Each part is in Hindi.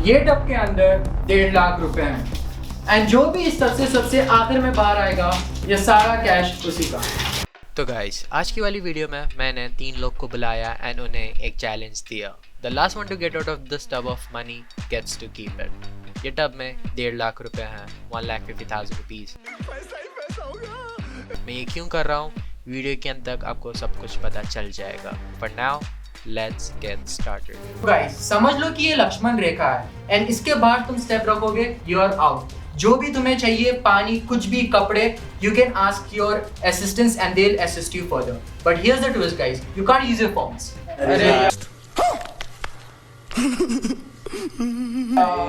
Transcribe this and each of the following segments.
ये टब के अंदर 1.5 लाख रुपए हैं एंड जो भी इस सबसे आखिर में बाहर आएगा ये सारा कैश उसी का। तो गाइस आज की वाली वीडियो में मैंने 3 लोग को बुलाया एंड उन्हें एक चैलेंज दिया। The last one to get out of this tub of money gets to keep it. ये टब में 1.5 लाख रुपए हैं, 1,50,000 रुपीज। मैं ये क्यों कर रहा हूँ, वीडियो के अंत तक आपको सब कुछ पता चल जाएगा। For now let's get started. Guys समझ लो कि ये लक्ष्मण रेखा है एंड इसके बाद तुम स्टेप रखोगे, यू आर आउट। जो भी तुम्हें चाहिए, पानी, कुछ भी, कपड़े, you can ask your assistants and they'll assist you further. But here's the twist guys, you can't use your phones.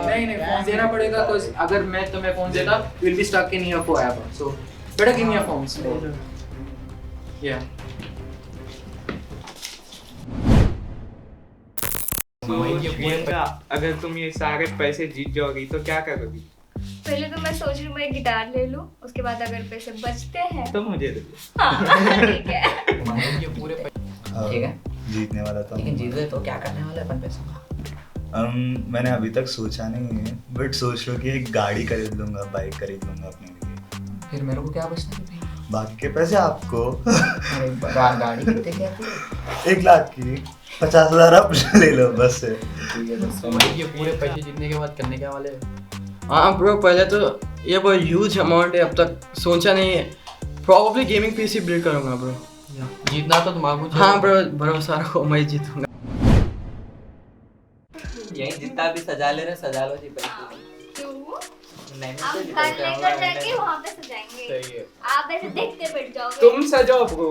नहीं फोन देना पड़ेगा, because अगर मैं तुम्हें फोन देता you'll be stuck in here forever. So better give me your phones. Yeah. अगर तुम ये सारे पैसे जीत जाओगी तो क्या करोगी? पहले तो मैं सोच रही हूँ मैं गिटार ले लूँ, उसके बाद अगर पैसे बचते हैं तो मुझे दे दो। हाँ, ठीक है। ये पूरे ठीक है, जीतने वाला था। लेकिन जीत गए तो क्या करने वाले अपन पैसों का? मैंने अभी तक सोचा नहीं है, बट सोच लो कि एक गाड़ी खरीद लूंगा, बाइक खरीद लूंगा अपने लिए। फिर मेरे को क्या बचता है भाई? बाकी के पैसे आपको। अरे गाड़ी कितने की आती है? 1 लाख की 50,000 आप ले लो बस से। ये पूरे पैसे जीतने के बाद करने क्या वाले? हाँ ब्रो, पहले तो ये बहुत ह्यूज अमाउंट है, अब तक सोचा नहीं है। प्रॉब्ली गेमिंग पीसी बिल्ड करूँगा ब्रो। जीतना तो तुम्हारा। हाँ ब्रो, भरोसा रखो मैं जीतूंगा। यही जितना भी सजा ले रहे सजा लो जी क्यों? नहीं हम कल लेकर जाके वहाँ पे सजाएंगे। सही है। आप ऐसे देखते बैठ जाओगे। तुम सजाओ ब्रो,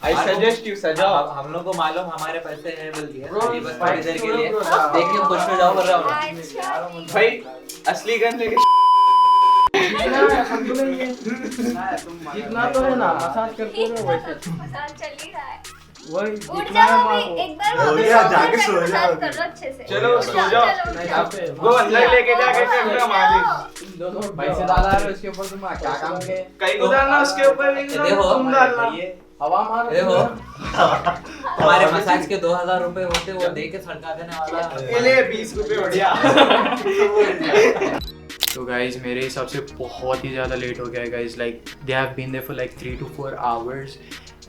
आई सजेस्ट यू सजाओ। हम लोग को मालूम हमारे पैसे हैं बोल दिया Bro, अभी बस fight थोड़ी देर के करो लिए bro, देख के खुश हो जाओ बोल रहा हूँ। अच्छा, ठीक भाई असली गन लेके जीतना तो है ना, मसाज करते है। रहो वैसे। मसाज चल ही रहा है। वही उठ जीतना है जाओ माँ अभी, को। एक बार हो वापस गया, आओ, जाके फिर सो मसाज जाओ। कर लो अच्छे से। चलो, उठ सो जाओ, जाओ। चलो, उठ जाओ। वो अंदर लेके जाके कैमरा मार दे। तुम दोनों पैसे डाला है उसके ऊपर, तुम क्या काम के? कहीं को डालना उसके ऊपर नहीं देखो तुम डालना। हवा मारो। देखो हमारे मसाज के 2,000 रुपए होते वो दे के सड़का देने वाला। ये ले 20 रुपए बढ़िया। तो गाइज मेरे हिसाब से बहुत ही ज़्यादा लेट हो गया है guys. Like they have been there for like 3 to 4 hours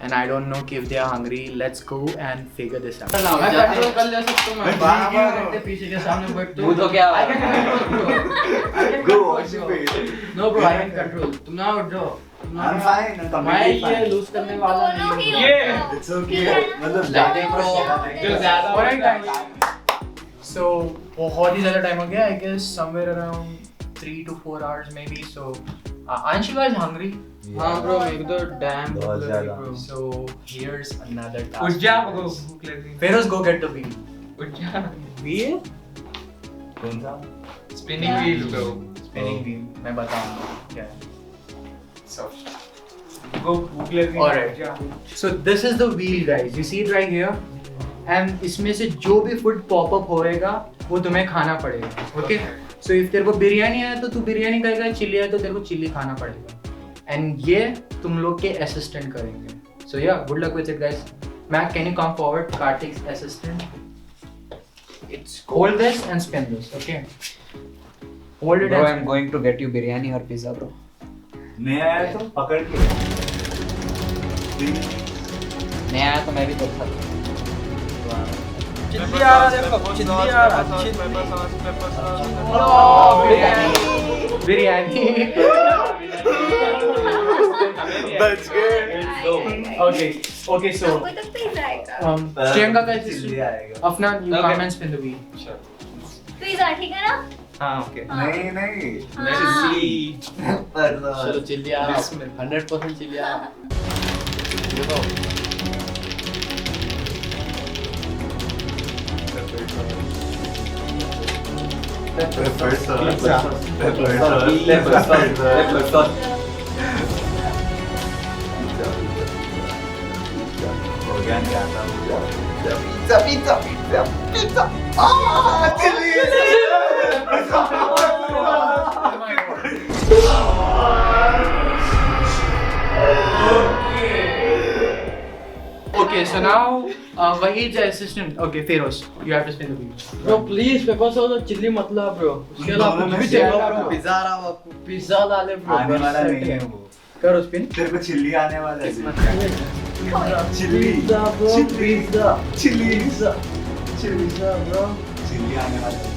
and I don't know if they are hungry. Let's go and figure this out. मैं कंट्रोल कर ले सकता हूँ, मैं 12 घंटे पीछे के सामने बैठता हूँ। वो तो क्या I can control bro. Go wash your face. No bro, I can control. तुम ना उठ जाओ। I'm fine, I'm मैं completely ये fine. लूज करने वाला दोनों ही नहीं ये, उठ जाओ। It's okay. ठीक है ना? मतलब ज़्यादा ही pro, जो ज्यादा Alright guys. So बहुत ही ज़्यादा टाइम हो गया, I guess somewhere around 3 to 4 hours maybe. So aren't you guys hungry? हाँ ब्रो, मेरे को तो डैम बहुत ज़्यादा। Bro. So here's another task. उठ जा ब्रो, भूख लगी। Feroz, go get the wheel. उठ जा। Wheel? कौन सा? Spinning wheel bro. Spinning wheel. मैं बताऊंगा क्या है. So वो भूख लगी। Alright. उठ जा। So this is the wheel guys. You see it right here? And इसमें से जो भी फूड पॉप अप होएगा वो तुम्हें खाना पड़ेगा. Okay? So if तेरे को बिरयानी है तो तू बिरयानी खाएगा, चिल्ली है तो तेरे को चिल्ली खाना पड़ेगा. And ये तुम लोग के असिस्टेंट करेंगे. So yeah, good luck with it guys. Mac, can you come forward? Kartik's assistant. It's hold this and spin this. Okay? Hold it Bro, and I'm going to get you biryani or pizza bro. नहीं आया तो पकड़ के। नहीं आया तो मैं भी देख सकता हूँ। चिल्ली आ रहा देखो, चिल्ली आ रहा, बिरयानी. बच गए। Okay. Okay. So हमको तो पिज़्ज़ा आएगा। Priyanka का चिल्ली assistant. आएगा। Afnan, you Okay. come and spin the wheel. Pizza ठीक है ना? हाँ ओके। नहीं नहीं। हाँ। चलो चिल्ली आ रहा, 100% चिल्ली आ रहा। Pepper sauce. हो गया, नहीं आता pizza pizza pizza pizza. Okay, so now Wahid the assistant. Okay, Feroz, you have to spin the wheel. Bro, please paper sauce और चिल्ली मत ला bro. उसके अलावा कुछ भी चलेगा bro. पिज्जा आ रहा है आपको। पिज्जा ला ले bro. आने वाला नहीं है वो। करो spin. तेरे को चिल्ली आने वाला है। Chilli Pizza bro. Pizza. Chilli Pizza. Pizza bro. Chilli आने वाला है।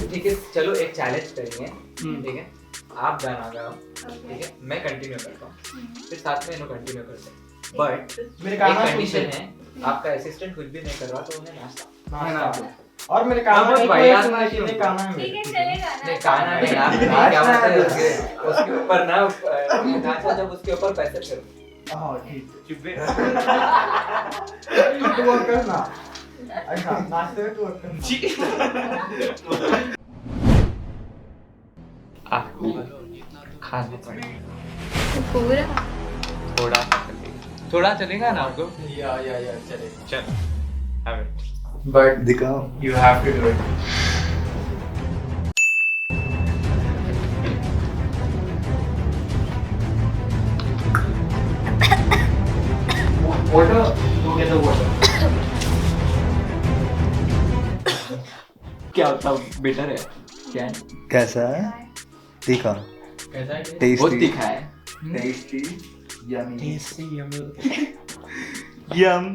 ठीक है, चलो एक चैलेंज करेंगे, ठीक है? आप गाना गाओ, ठीक है? मैं कंटिन्यू करता हूँ, फिर साथ में इन्हों कंटिन्यू करते हैं। बट मेरे एक गाना कंडीशन है, आपका असिस्टेंट कुछ भी नहीं कर रहा तो उन्हें नाश्ता। और मेरे काना बहुत में बढ़िया कोई सुना सुना क्यों? काना में ठीक है चलेगा ना। नहीं गाना नहीं आप क्या बोलते हैं उसके ऊपर ना नाचा जब उसके ऊपर पैसे करो। हां ठीक है चुप तू वर्क करना। अच्छा नाश्ते में तू वर्क करना। खाने पड़ेगा पूरा थोड़ा थोड़ा चलेगा ना आपको? या चलेगा. चलो have it. But दिखाओ। you have to do it. Water, go get the water. क्या होता बेटर है क्या है? कैसा है? तीखा। कैसा है? बहुत टेस्टी। तीखा है। Tasty. Yummy. Tasty yummy. Yum.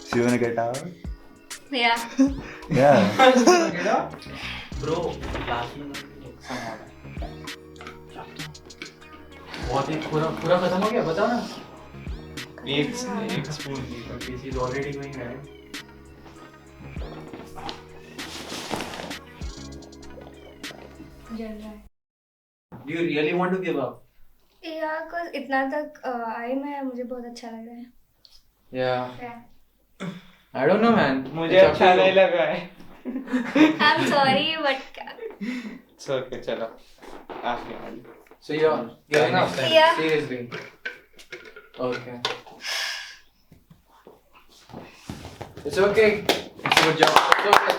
So you wanna get out? या Yeah. ब्रो लास्ट में एक सम बहुत ही पूरा खत्म हो गया, बताओ ना. एक spoon Okay, she's already going right. जल रहा है. Do you really want to give up? या कुछ इतना तक आई मैं मुझे बहुत अच्छा लग रहा है. Yeah. Yeah. I don't know, man. मुझे It's up अच्छा to नहीं you. लगा है। I'm sorry but ओके चलो आगे So you're giving up then? Yeah. Seriously. Okay. It's okay. It's your job. It's okay.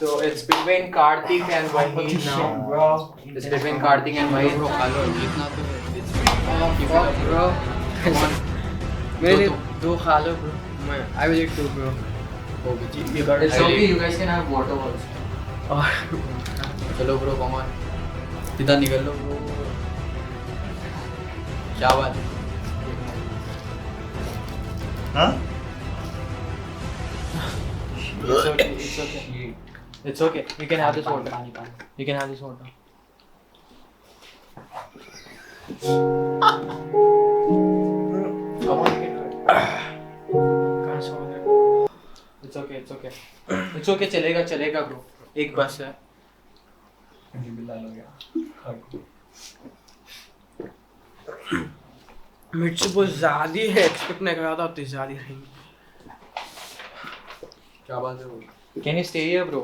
So it's between Karthik and Wahid now. bro It's between Karthik and Wahid. bro खा लो जितना तो Bro. मेरे लिए दो खा लो bro. मैं I will eat two bro. You got it. It's okay. You guys can have water also. चलो ब्रो कॉमन सीधा निकल लो ब्रो क्या बात है हाँ? It's okay. It's okay. It's okay. You can have this water. You can have this water. Come on, you can do it. Can't solve it. It's okay. It's okay. It's okay. चलेगा bro. एक बस है. मिर्ची बहुत ज़्यादा है एक्सपेक्ट नहीं कर रहा था उतनी ज़्यादा रहेंगी. क्या बात है bro? Can you stay here, bro?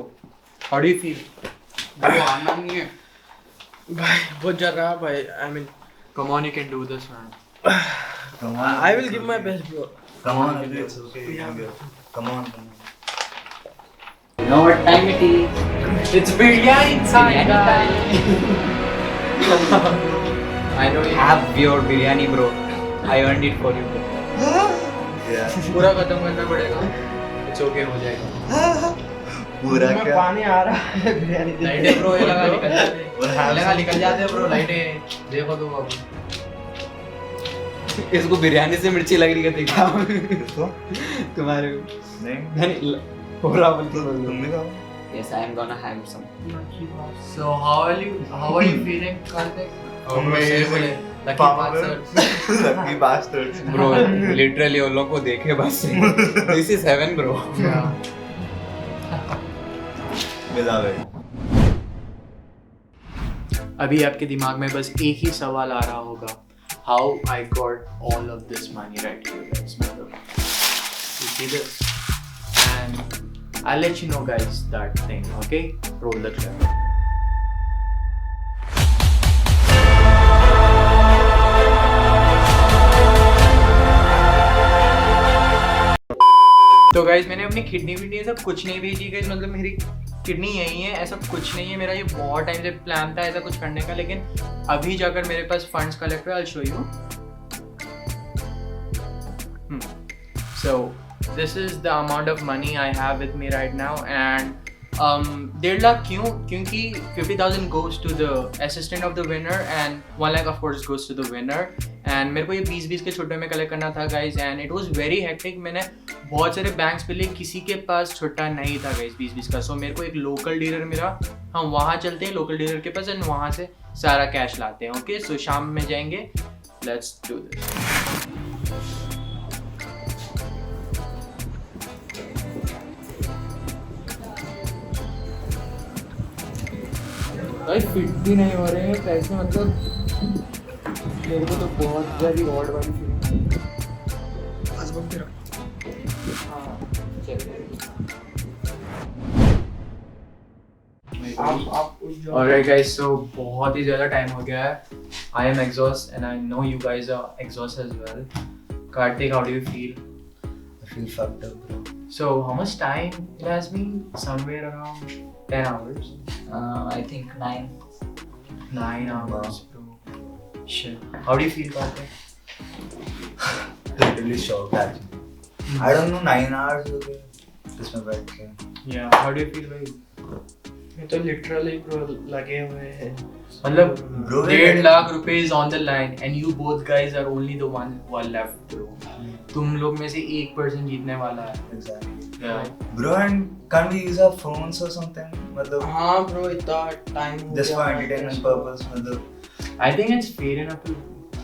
How do you feel? Bro आना नहीं है भाई बहुत जल रहा है भाई. I mean Come on, you can do this, man. Come on. I will give my best bro. Come on, it's okay. You can go. Come on. You know what time it is? It's biryani time, guys. I know you have your biryani bro. I earned it for you bro. Yeah. पूरा खत्म करना पड़ेगा. It's okay, हो जाएगा. पूरा में क्या? पानी आ रहा है बिरयानी देख लाइटें ब्रो ये लगा निकल जाते और have लगा some- निकल जाते ब्रो लाइटें देखो तो बाबू इसको बिरयानी से मिर्ची लग रही है देखा किसको? तुम्हारे नहीं. पूरा बोल तो तुम भी खाओ. Yes, I am gonna have some. So how are you feeling, Karthik? Amazing. Lucky Power. Lucky bastards. Bro, literally उन लोगों को देखे बस. This is heaven bro. Yeah. मिला भाई. अभी आपके दिमाग में बस एक ही सवाल आ रहा होगा. How I got all of this money right here, guys. You see this? And I'll let you know, guys, that thing. Okay? Roll the clip. तो गाइज मैंने अपनी किडनी विडनी सब कुछ नहीं भेजी गाइज, मतलब मेरी किडनी यही है, ऐसा कुछ नहीं है। मेरा ये बहुत टाइम से प्लान था ऐसा कुछ करने का, लेकिन अभी जाकर मेरे पास फंड्स कलेक्ट हुए। I will show you. So this is the amount of money I have with me right now and 1.5 lakh क्यों? क्योंकि 50,000 goes to the assistant of the winner and 1 lakh of course goes to the winner। and मेरे को ये 20-20 के छुट्टे में कलेक्ट करना था guys, and it was very hectic. मैंने बहुत सारे बैंक्स पे लिए, किसी के पास छुट्टा नहीं था गाइज 20-20 का। सो मेरे को एक लोकल डीलर मिला, हम वहाँ चलते हैं लोकल डीलर के पास एंड वहाँ से सारा कैश लाते हैं। ओके सो शाम में जाएंगे, लेट्स डू दिस। भाई फिट भी नहीं हो रहे हैं पैसे, मतलब मेरे को तो बहुत ज़्यादा ऑड वाली फीलिंग। Alright guys, so बहुत ही ज़्यादा टाइम हो गया है। I am exhausted and I know you guys are exhausted as well. Kartik, how do you feel? I feel fucked up, bro. So how much time it has been? Somewhere around 10 hours. I think 9. 9 hours, bro. Shit. How do you feel about it? Literally shocked actually. I don't know 9 hours हो गए इसमें बैठ के। Yeah. How do you feel, भाई? मैं तो लिटरली ब्रो लगे हुए हैं, मतलब Bro, 1.5 lakh rupees on the line and you both guys are only the one who are left, bro. तुम लोग में से 1% जीतने वाला है। Exactly. Yeah. Bro, and can't we use our phones or something? मतलब हाँ ब्रो इतना टाइम हो just गया for entertainment purpose, मतलब I think it's fair enough to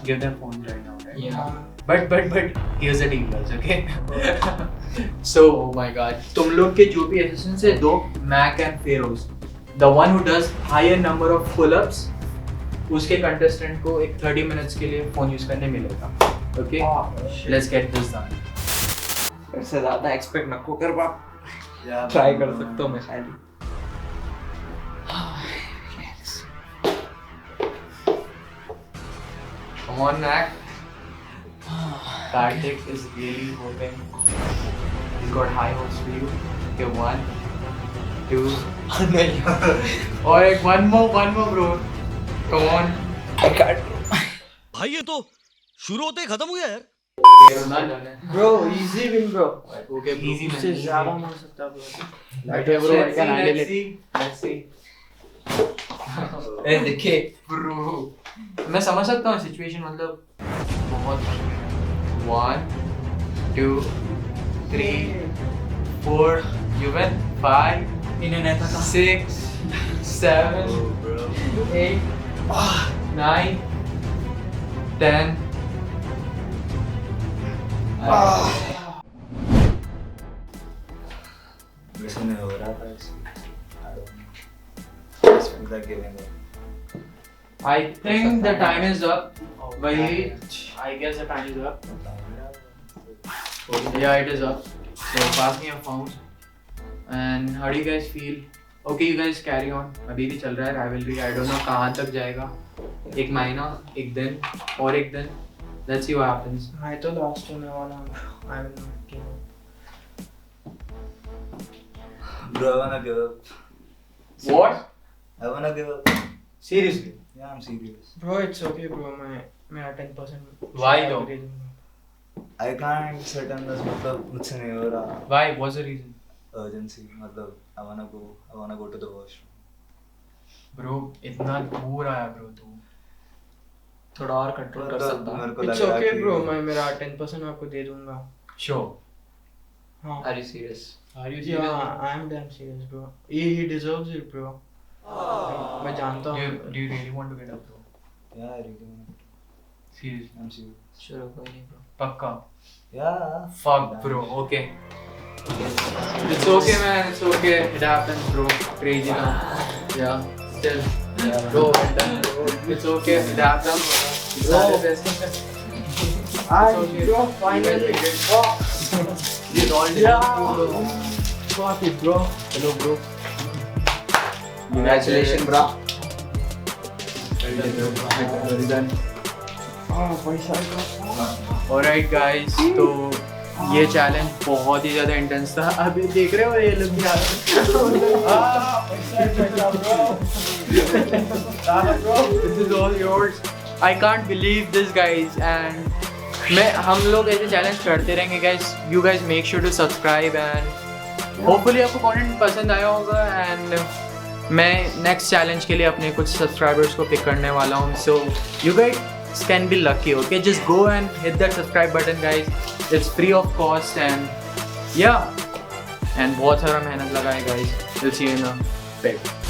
give them phones right now, right? Yeah. But here's the deal, guys. Okay. So, oh my God, तुम लोग के जो भी assistants है, दो Mac and Feroz, the one who does higher number of pull-ups, उसके contestant को एक 30 minutes के लिए phone use करने मिलेगा। Okay. Let's get this done. इससे ज़्यादा एक्सपेक्ट नको कर बाप, yeah, ट्राई कर सकता हूँ मैं खाली। Come on, Mac. Kartik is really hoping. He's got high hopes for you. Okay, 1, 2. और एक one more, bro. Come on. भाई ये तो शुरू होते ही खत्म हो गया यार। Bro easy win bro. Okay, easy man. इससे ज़्यादा हो सकता ब्रो। Let's see. ए देखिए Bro, मैं समझ सकता हूँ सिचुएशन, मतलब बहुत 1, 2, 3, 4, you win 5, 6, 7, 8, 9, 10. वैसे नहीं हो रहा था ऐसे। I don't know. I feel like giving up. I think the time is up. Wait, I guess the time is up. Yeah, it is up. So pass me your phone. And how do you guys feel? Okay, you guys carry on. अभी भी चल रहा है rivalry. I don't know कहाँ तक जाएगा। एक महीना, एक दिन, और एक दिन. Let's see what happens. मैं तो लास्ट होने वाला हूँ। I will not give up. Bro, I wanna give up. What? I wanna give up. Seriously? Yeah, I'm serious. Bro it's okay bro, मैं मेरा 10% Why though? दे दूँगा। I can't sit on this, मतलब मुझसे नहीं हो रहा। Why? What's the reason? Urgency, मतलब I wanna go to the washroom. Bro, इतना दूर आया bro तू। थोड़ा और कंट्रोल कर सकता हूँ। मेरे को It's लग रहा okay कि- bro, मैं मेरा 10% आपको दे दूँगा। Sure. हाँ। Are you serious? Are you Yeah, I'm damn serious bro. He deserves it bro. मैं जानता Do हूँ। you really want to get up, bro? Yeah, I really want to. Seriously? I'm serious. Sure, कोई नहीं bro. पक्का? Yeah. Fuck, bro. Okay. It's okay, man. It's okay. It happens, bro. Crazy now. Yeah. Still. Yeah, Bro, well done, bro. It's okay. It happens. Bro. I okay. bro finally. It's all Yeah. Got it bro. Hello, bro. Congratulations bro. Well done. हाँ पैसा का। Alright, guys. तो ये चैलेंज बहुत ही ज़्यादा इंटेंस था। अभी देख रहे हो ये लोग क्या This is all yours. I can't believe this guys and हम लोग ऐसे चैलेंज करते रहेंगे guys. You guys make sure to subscribe and hopefully आपको कंटेंट पसंद आया होगा and मैं नेक्स्ट चैलेंज के लिए अपने कुछ सब्सक्राइबर्स को पिक करने वाला हूँ. So you guys can be lucky, okay? Just go and hit that subscribe button guys. It's free of cost and yeah. And बहुत सारा मेहनत लगा है guys. We'll see you in a bit.